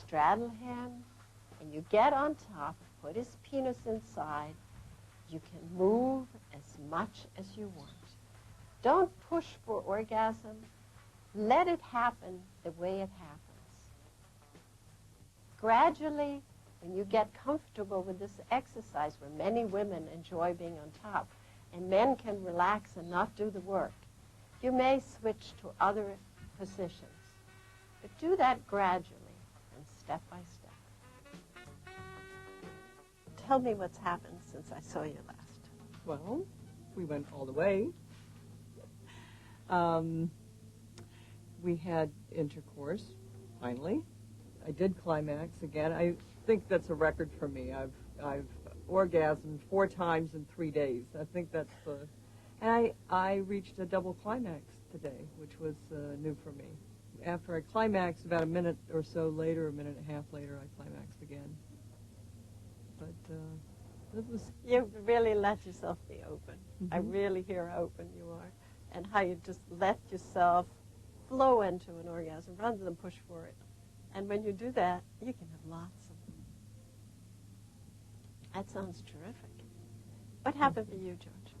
straddle him, and you get on top, put his penis inside. You can move as much as you want. Don't push for orgasm. Let it happen the way it happens. Gradually, when you get comfortable with this exercise, where many women enjoy being on top, and men can relax and not do the work, you may switch to other positions. But do that gradually and step by step. Tell me what's happened since I saw you last. Well, we went all the way. We had intercourse, finally. I did climax again. I think that's a record for me. I've orgasmed 4 times in 3 days. I think that's the... And I reached a double climax today, which was new for me. After I climaxed, about a minute or so later, a minute and a half later, I climaxed again. But it was... You really let yourself be open. Mm-hmm. I really hear how open you are, and how you just let yourself flow into an orgasm rather than push for it. And when you do that, you can have lots of them. That sounds terrific. What happened for you, George?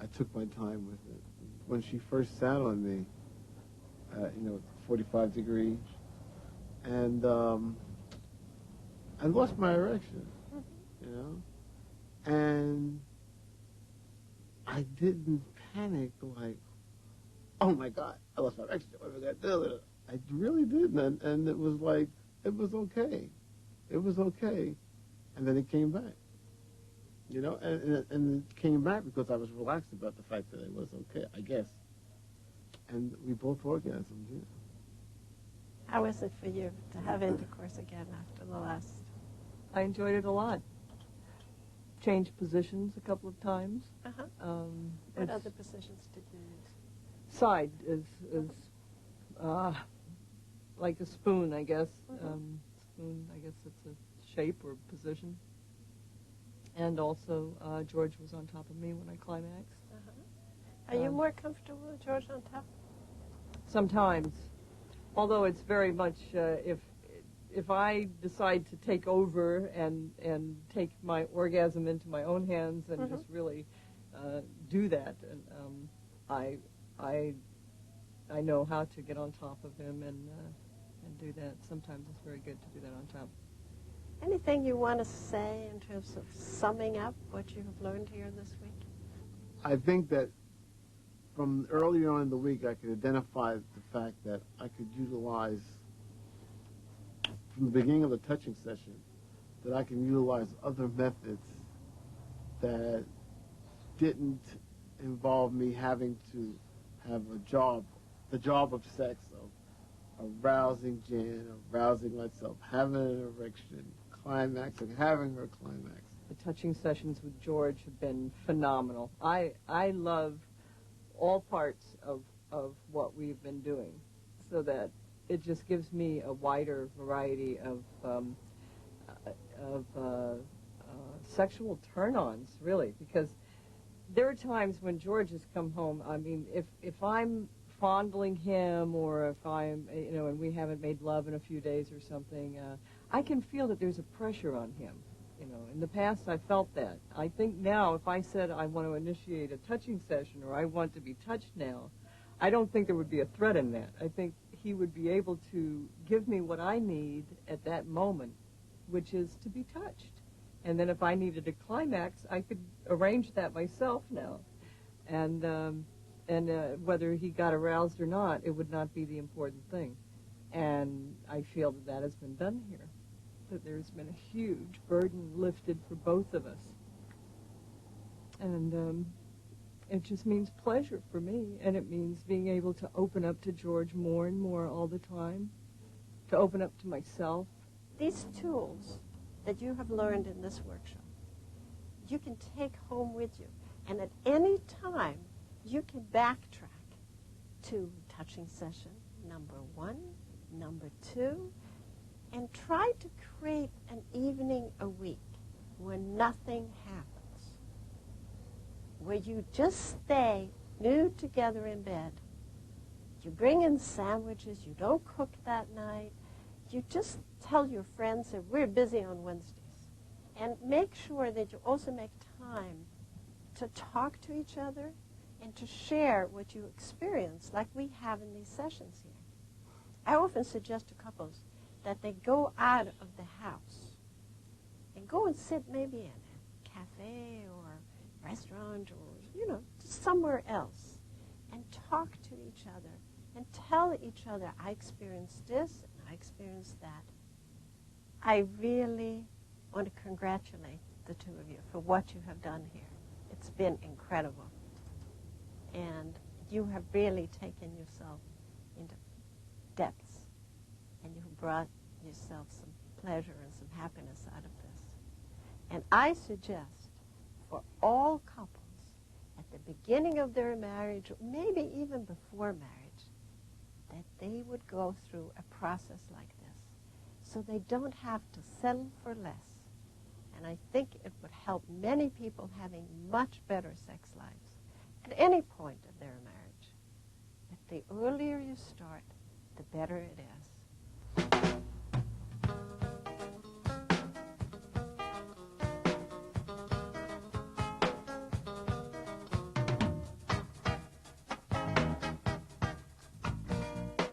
I took my time with it. When she first sat on me, 45 degrees, and I lost my erection, and I didn't panic like, oh my God, I lost my erection, what am I going to do? I really didn't, and it was like, it was okay. It was okay, and then it came back. And it came back because I was relaxed about the fact that it was okay, I guess. And we both orgasmed, yeah. How was it for you to have intercourse again after the last? I enjoyed it a lot. Changed positions a couple of times. What other positions did you use? Side is like a spoon, I guess. Spoon, I guess it's a shape or position. And also, George was on top of me when I climaxed. Are you more comfortable with George on top? Sometimes. Although it's very much, if I decide to take over and take my orgasm into my own hands and just really do that, and I know how to get on top of him and do that. Sometimes it's very good to do that on top. Anything you want to say in terms of summing up what you have learned here this week? I think that from earlier on in the week, I could identify the fact that I could utilize, from the beginning of the touching session, that I can utilize other methods that didn't involve me having to have a job, the job of sex, of arousing Jan, arousing myself, having an erection, climaxing, having her climax. The touching sessions with George have been phenomenal. I love all parts of what we've been doing, so that it just gives me a wider variety of sexual turn-ons, really, because there are times when George has come home. I mean, if I'm fondling him, or if I'm, and we haven't made love in a few days or something, I can feel that there's a pressure on him. In the past I felt that. I think now if I said I want to initiate a touching session, or I want to be touched now, I don't think there would be a threat in that. I think he would be able to give me what I need at that moment, which is to be touched. And then if I needed a climax, I could arrange that myself now. And whether he got aroused or not, it would not be the important thing. And I feel that that has been done here, that there's been a huge burden lifted for both of us. And it just means pleasure for me, and it means being able to open up to George more and more all the time, to open up to myself. These tools that you have learned in this workshop, you can take home with you, and at any time you can backtrack to touching session number 1, number 2, and try to create an evening a week where nothing happens, where you just stay nude together in bed. You bring in sandwiches, you don't cook that night, you just tell your friends that we're busy on Wednesdays. And make sure that you also make time to talk to each other and to share what you experience, like we have in these sessions here. I often suggest to couples that they go out of the house and go and sit maybe in a cafe or restaurant or, just somewhere else and talk to each other and tell each other, I experienced this and I experienced that. I really want to congratulate the two of you for what you have done here. It's been incredible. And you have really taken yourself into depths, and you've brought yourself some pleasure and some happiness out of this. And I suggest for all couples at the beginning of their marriage, or maybe even before marriage, that they would go through a process like this so they don't have to settle for less. And I think it would help many people having much better sex lives at any point of their marriage. But the earlier you start, the better it is.